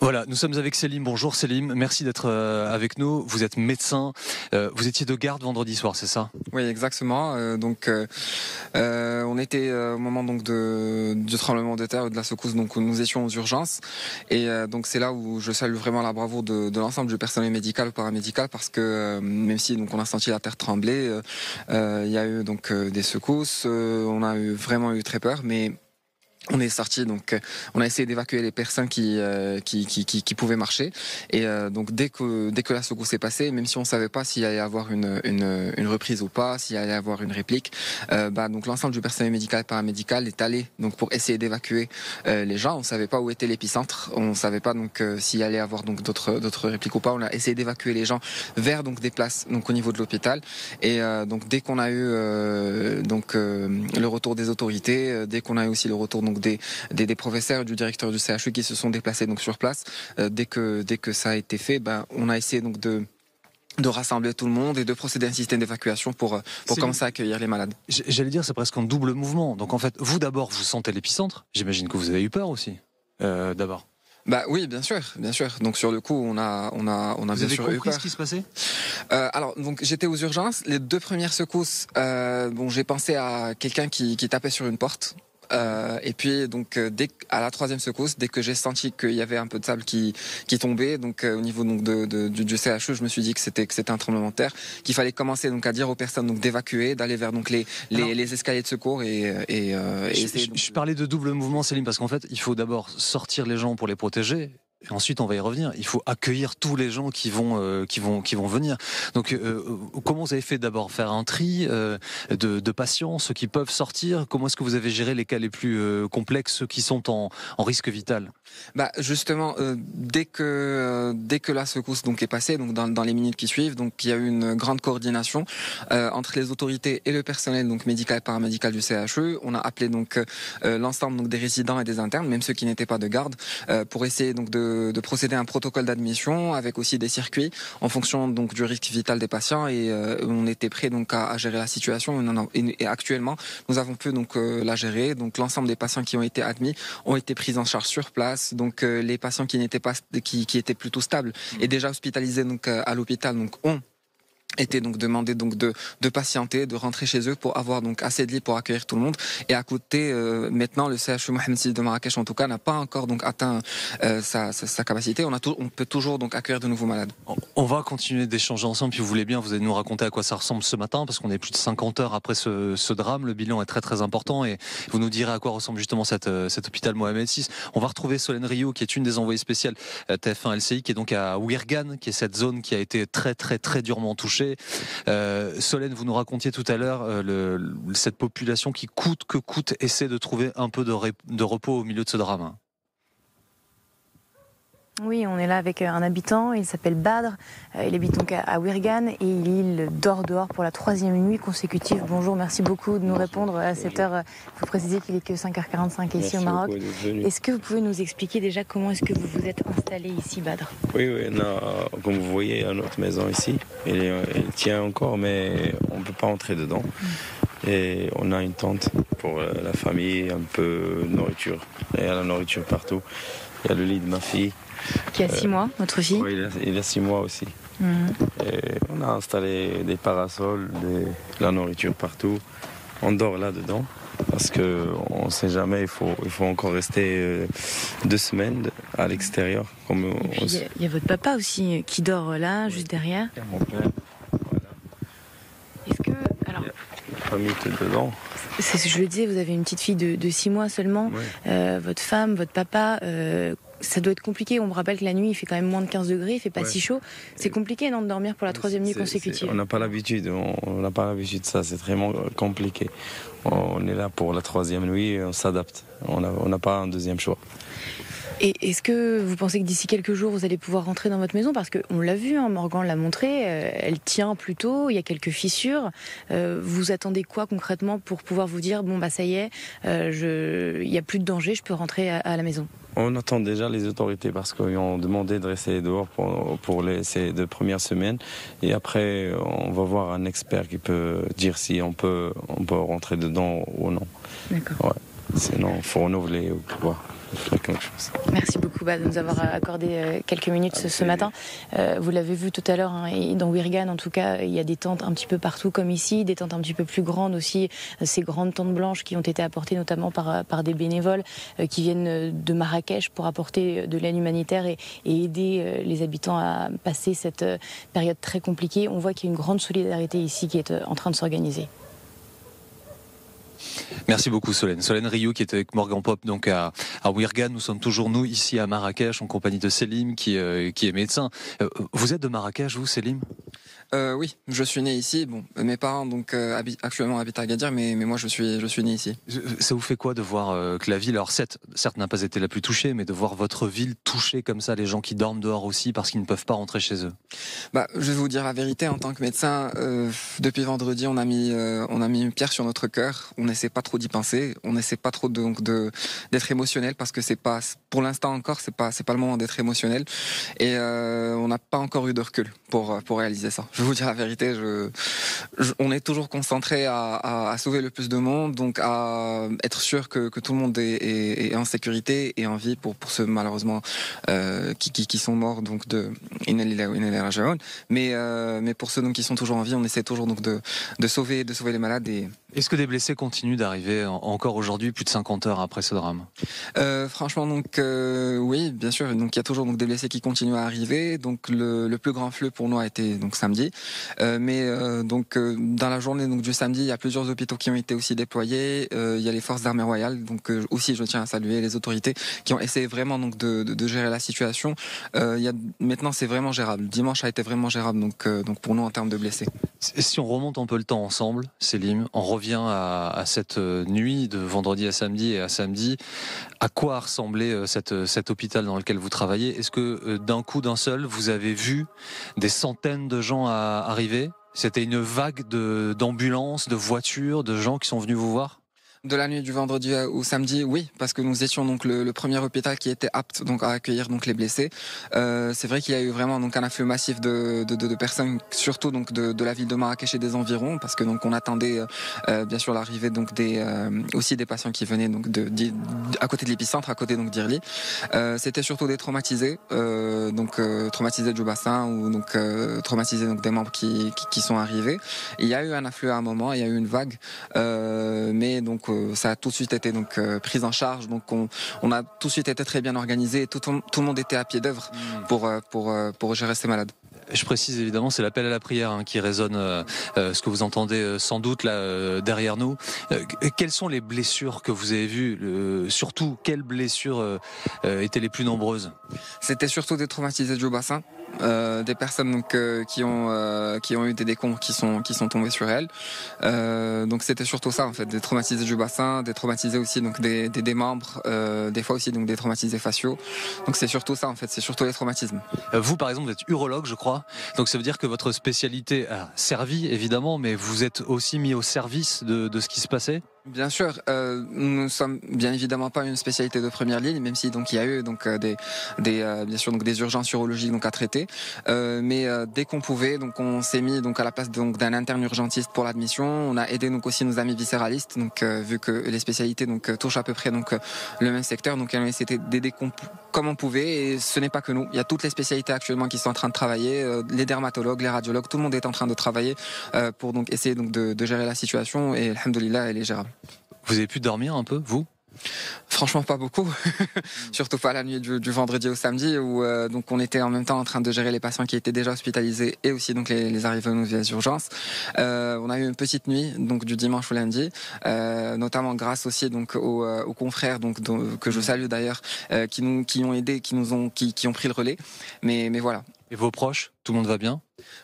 Voilà, nous sommes avec Selim. Bonjour Selim, merci d'être avec nous. Vous êtes médecin, vous étiez de garde vendredi soir, c'est ça? Oui, exactement. On était au moment donc du tremblement de terre, de la secousse, donc nous étions aux urgences. Et donc c'est là où je salue vraiment la bravoure de l'ensemble du personnel médical ou paramédical, parce que même si donc on a senti la terre trembler, il y a eu donc des secousses, on a vraiment eu très peur, mais on est sorti, donc on a essayé d'évacuer les personnes qui pouvaient marcher, et donc dès que la secousse est passée, même si on savait pas s'il allait y avoir une reprise ou pas, s'il allait y avoir une réplique, donc l'ensemble du personnel médical et paramédical est allé donc pour essayer d'évacuer les gens. On savait pas où était l'épicentre, on savait pas donc s'il allait y avoir donc d'autres répliques ou pas. On a essayé d'évacuer les gens vers donc des places donc au niveau de l'hôpital, et donc dès qu'on a eu le retour des autorités, dès qu'on a eu aussi le retour donc des professeurs, du directeur du CHU qui se sont déplacés donc sur place. Dès que ça a été fait, on a essayé donc de rassembler tout le monde et de procéder à un système d'évacuation pour commencer à accueillir les malades. J'allais dire, c'est presque un double mouvement. Donc en fait, vous d'abord, vous sentez l'épicentre. J'imagine que vous avez eu peur aussi, d'abord. Oui, bien sûr. Donc sur le coup, on a bien sûr eu peur. Ce qui se passait? Alors donc j'étais aux urgences. Les deux premières secousses, j'ai pensé à quelqu'un qui tapait sur une porte. Et puis donc à la troisième secousse, dès que j'ai senti qu'il y avait un peu de sable qui tombait, donc au niveau donc du CHU, je me suis dit que c'était un tremblement de terre, qu'il fallait commencer donc à dire aux personnes donc d'évacuer, d'aller vers donc les escaliers de secours Je parlais de double mouvement, Céline, parce qu'en fait, il faut d'abord sortir les gens pour les protéger. Et ensuite, on va y revenir. Il faut accueillir tous les gens qui vont venir. Donc, comment vous avez fait d'abord? Faire un tri de patients, ceux qui peuvent sortir? Comment est-ce que vous avez géré les cas les plus complexes, ceux qui sont en risque vital? Justement, dès que la secousse donc est passée, donc dans les minutes qui suivent, donc il y a eu une grande coordination entre les autorités et le personnel donc médical et paramédical du CHU. On a appelé donc l'ensemble donc des résidents et des internes, même ceux qui n'étaient pas de garde, pour essayer donc de procéder à un protocole d'admission avec aussi des circuits en fonction donc du risque vital des patients, et on était prêt donc à gérer la situation, et actuellement nous avons pu donc la gérer. Donc l'ensemble des patients qui ont été admis ont été pris en charge sur place. Donc les patients qui n'étaient pas qui étaient plutôt stables et déjà hospitalisés donc à l'hôpital donc ont était donc demandé donc de patienter, de rentrer chez eux pour avoir donc assez de lits pour accueillir tout le monde. Et à côté, maintenant le CHU Mohamed VI de Marrakech en tout cas n'a pas encore donc atteint sa capacité. On peut toujours donc accueillir de nouveaux malades. On va continuer d'échanger ensemble, si vous voulez bien. Vous allez nous raconter à quoi ça ressemble ce matin, parce qu'on est plus de 50 heures après ce drame. Le bilan est très très important, et vous nous direz à quoi ressemble justement cet hôpital Mohamed VI. On va retrouver Solène Rio, qui est une des envoyées spéciales TF1 LCI, qui est donc à Ouirgane, qui est cette zone qui a été très très très durement touchée. Solène, vous nous racontiez tout à l'heure cette population qui coûte que coûte essaie de trouver un peu de repos au milieu de ce drame. Oui, on est là avec un habitant, il s'appelle Badr, il habite donc à Ouirgane et il dort dehors pour la 3e nuit consécutive. Bonjour, merci beaucoup de nous répondre à cette heure. Il faut préciser qu'il est que 5h45 ici au Maroc. Est-ce que vous pouvez nous expliquer déjà comment est-ce que vous vous êtes installé ici, Badr? Oui, comme vous voyez, notre maison ici, elle tient encore, mais on ne peut pas entrer dedans. Et on a une tente pour la famille, un peu de nourriture. Il y a la nourriture partout. Il y a le lit de ma fille. Qui a 6 mois, votre fille? Oui, il a 6 mois aussi. Et on a installé des parasols, la nourriture partout. On dort là-dedans parce qu'on ne sait jamais, il faut encore rester 2 semaines à l'extérieur. Il y a votre papa aussi qui dort là, juste derrière. Il y a mon père. Voilà. Est-ce que... Alors... La famille est dedans. C'est ce que je le disais, vous avez une petite fille de 6 mois seulement. Ouais. Votre femme, votre papa... ça doit être compliqué. On me rappelle que la nuit, il fait quand même moins de 15 degrés, il fait pas si chaud. C'est compliqué, non, de dormir pour la 3e nuit consécutive? On n'a pas l'habitude. On n'a pas l'habitude de ça. C'est vraiment compliqué. On est là pour la 3e nuit, on s'adapte. On n'a pas un deuxième choix. Et est-ce que vous pensez que d'ici quelques jours, vous allez pouvoir rentrer dans votre maison? Parce qu'on l'a vu, Morgan l'a montré, elle tient plutôt, il y a quelques fissures. Vous attendez quoi concrètement pour pouvoir vous dire, ça y est, il n'y a plus de danger, je peux rentrer à la maison? On attend déjà les autorités parce qu'ils ont demandé de rester dehors pour ces 2 premières semaines. Et après, on va voir un expert qui peut dire si on peut rentrer dedans ou non. D'accord. Ouais. Sinon, il faut renouveler pour voir. très confiance. Merci beaucoup de nous avoir accordé quelques minutes ce matin. Vous l'avez vu tout à l'heure, hein, et dans Wirgan, en tout cas, il y a des tentes un petit peu partout comme ici, des tentes un petit peu plus grandes aussi, ces grandes tentes blanches qui ont été apportées notamment par des bénévoles qui viennent de Marrakech pour apporter de l'aide humanitaire et aider les habitants à passer cette période très compliquée. On voit qu'il y a une grande solidarité ici qui est en train de s'organiser. Merci beaucoup Solène. Solène Rioux qui est avec Morgan Pop donc à Wirgan. Nous sommes toujours nous ici à Marrakech en compagnie de Selim qui est médecin. Vous êtes de Marrakech vous Selim ? Oui, je suis né ici. Bon, mes parents donc actuellement habitent à Agadir, mais moi je suis né ici. Ça vous fait quoi de voir que la ville, alors certes n'a pas été la plus touchée, mais de voir votre ville touchée comme ça, les gens qui dorment dehors aussi parce qu'ils ne peuvent pas rentrer chez eux? Je vais vous dire la vérité, en tant que médecin, depuis vendredi, on a mis une pierre sur notre cœur. On n'essaie pas trop d'y penser, on n'essaie pas trop d'être émotionnel parce que c'est pas, pour l'instant encore, c'est pas le moment d'être émotionnel et on n'a pas encore eu de recul pour réaliser ça. Je vais vous dire la vérité, on est toujours concentré à sauver le plus de monde, donc à être sûr que tout le monde est en sécurité et en vie pour ceux malheureusement qui sont morts donc de Inna lillahi wa inna ilayhi raji'un. Mais pour ceux donc qui sont toujours en vie, on essaie toujours donc de sauver les malades. Est-ce que des blessés continuent d'arriver encore aujourd'hui, plus de 50 heures après ce drame? Franchement donc oui, bien sûr. Donc il y a toujours donc des blessés qui continuent à arriver. Donc le plus grand flux pour nous a été donc samedi. Donc dans la journée donc du samedi, il y a plusieurs hôpitaux qui ont été aussi déployés. Il y a les forces d'armée royales. Donc aussi je tiens à saluer les autorités qui ont essayé vraiment donc de gérer la situation. Maintenant c'est vraiment gérable. Dimanche a été vraiment gérable donc pour nous en termes de blessés. Si on remonte un peu le temps ensemble, Selim, on revient à cette nuit de vendredi à samedi et à samedi. À quoi a ressemblé cet hôpital dans lequel vous travaillez? Est-ce que d'un coup, d'un seul, vous avez vu des centaines de gens arriver? C'était une vague d'ambulances, de voitures, de gens qui sont venus vous voir? De la nuit du vendredi au samedi, oui, parce que nous étions donc le premier hôpital qui était apte donc à accueillir donc les blessés. C'est vrai qu'il y a eu vraiment donc un afflux massif de personnes, surtout donc de la ville de Marrakech et des environs, parce que donc on attendait bien sûr l'arrivée donc aussi des patients qui venaient donc à côté de l'épicentre, à côté donc d'Irli. C'était surtout des traumatisés, traumatisés du bassin ou donc traumatisés donc des membres qui sont arrivés. Il y a eu un afflux à un moment, il y a eu une vague, mais donc ça a tout de suite été donc pris en charge, donc on a tout de suite été très bien organisé et tout le monde était à pied d'œuvre pour gérer ces malades. Je précise évidemment, c'est l'appel à la prière qui résonne, ce que vous entendez sans doute là derrière nous. Quelles sont les blessures que vous avez vues? Surtout, quelles blessures étaient les plus nombreuses? C'était surtout des traumatisés du bassin. Des personnes donc qui ont eu des décombres qui sont tombés sur elles. Donc c'était surtout ça en fait, des traumatisés du bassin, des traumatisés aussi donc des membres, des fois aussi donc des traumatisés faciaux. Donc c'est surtout ça en fait, c'est surtout les traumatismes. Vous par exemple, vous êtes urologue, je crois. Donc ça veut dire que votre spécialité a servi évidemment, mais vous êtes aussi mis au service de ce qui se passait? Bien sûr, nous ne sommes bien évidemment pas une spécialité de première ligne, même si donc il y a eu donc bien sûr donc des urgences urologiques donc à traiter. Mais dès qu'on pouvait, donc on s'est mis donc à la place donc d'un interne urgentiste pour l'admission. On a aidé donc aussi nos amis viscéralistes, donc vu que les spécialités donc touchent à peu près donc le même secteur, donc on a essayé d'aider comme on pouvait. Et ce n'est pas que nous, il y a toutes les spécialités actuellement qui sont en train de travailler, les dermatologues, les radiologues, tout le monde est en train de travailler pour donc essayer donc de gérer la situation. Et alhamdoulilah, elle est gérable. Vous avez pu dormir un peu, vous? Franchement pas beaucoup, surtout pas la nuit du vendredi au samedi où donc on était en même temps en train de gérer les patients qui étaient déjà hospitalisés et aussi donc les arrivées aux urgences. On a eu une petite nuit donc du dimanche au lundi, notamment grâce aussi donc aux confrères donc que je salue d'ailleurs qui ont aidé, qui ont pris le relais. Mais voilà. Et vos proches, tout le monde va bien?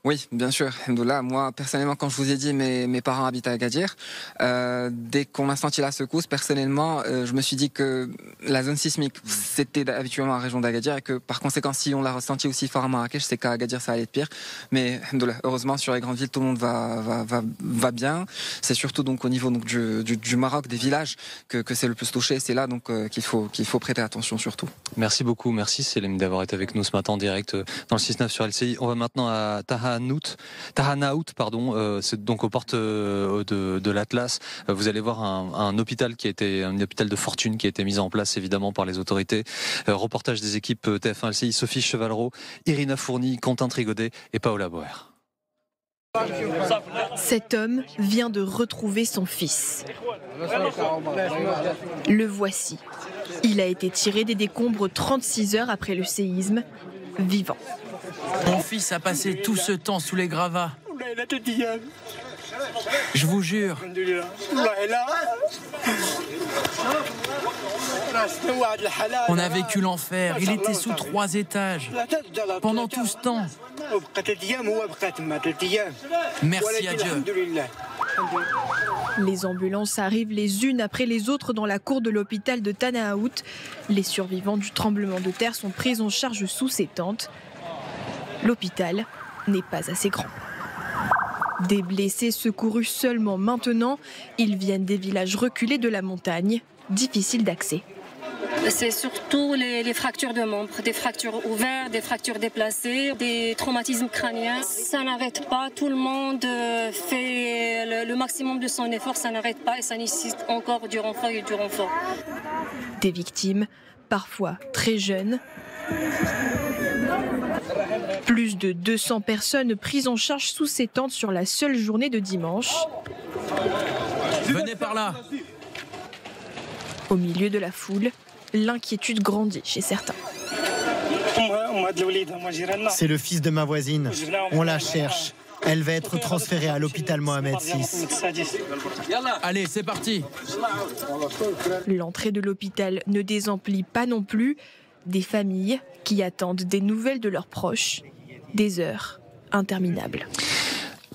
Oui, bien sûr. Alhamdoulilah, moi, personnellement, quand je vous ai dit, mes parents habitent à Agadir, dès qu'on a senti la secousse, personnellement, je me suis dit que la zone sismique, c'était habituellement la région d'Agadir et que, par conséquent, si on l'a ressenti aussi fort à Marrakech, c'est qu'à Agadir, ça allait être pire. Mais, alhamdoulilah, heureusement, sur les grandes villes, tout le monde va bien. C'est surtout, donc, au niveau, donc, du Maroc, des villages, que c'est le plus touché. C'est là, donc, qu'il faut prêter attention, surtout. Merci beaucoup. Merci, Selim, d'avoir été avec nous ce matin en direct dans le 6-9 sur LCI. va maintenant à Tahanaout, pardon. C'est donc aux portes de l'Atlas. Vous allez voir un hôpital un hôpital de fortune qui a été mis en place évidemment par les autorités. Reportage des équipes TF1 LCI, Sophie Chevalreau, Irina Fourny, Quentin Trigodet et Paola Boer. Cet homme vient de retrouver son fils. Le voici. Il a été tiré des décombres 36 heures après le séisme, vivant. Mon fils a passé tout ce temps sous les gravats. Je vous jure. On a vécu l'enfer. Il était sous 3 étages. Pendant tout ce temps. Merci à Dieu. Les ambulances arrivent les unes après les autres dans la cour de l'hôpital de Tahanaout. Les survivants du tremblement de terre sont pris en charge sous ces tentes. L'hôpital n'est pas assez grand. Des blessés secourus seulement maintenant, ils viennent des villages reculés de la montagne, difficiles d'accès. C'est surtout les fractures de membres, des fractures ouvertes, des fractures déplacées, des traumatismes crâniens. Ça n'arrête pas, tout le monde fait le maximum de son effort, ça n'arrête pas et ça nécessite encore du renfort et du renfort. Des victimes, parfois très jeunes. Plus de 200 personnes prises en charge sous ces tentes sur la seule journée de dimanche. Venez par là. Au milieu de la foule, l'inquiétude grandit chez certains. C'est le fils de ma voisine. On la cherche. Elle va être transférée à l'hôpital Mohamed VI. Allez, c'est parti. L'entrée de l'hôpital ne désemplit pas non plus. Des familles qui attendent des nouvelles de leurs proches. Des heures interminables.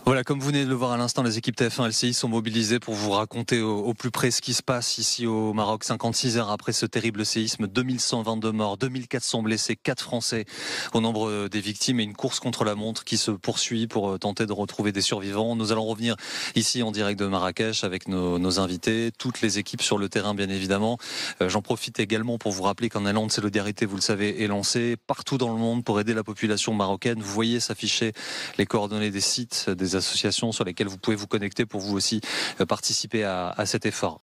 Voilà, comme vous venez de le voir à l'instant, les équipes TF1 LCI sont mobilisées pour vous raconter au plus près ce qui se passe ici au Maroc. 56 heures après ce terrible séisme, 2122 morts, 2400 blessés, 4 Français au nombre des victimes et une course contre la montre qui se poursuit pour tenter de retrouver des survivants. Nous allons revenir ici en direct de Marrakech avec nos invités, toutes les équipes sur le terrain bien évidemment. J'en profite également pour vous rappeler qu'un élan de solidarité, vous le savez, est lancé partout dans le monde pour aider la population marocaine. Vous voyez s'afficher les coordonnées des sites, des associations sur lesquelles vous pouvez vous connecter pour vous aussi participer à cet effort.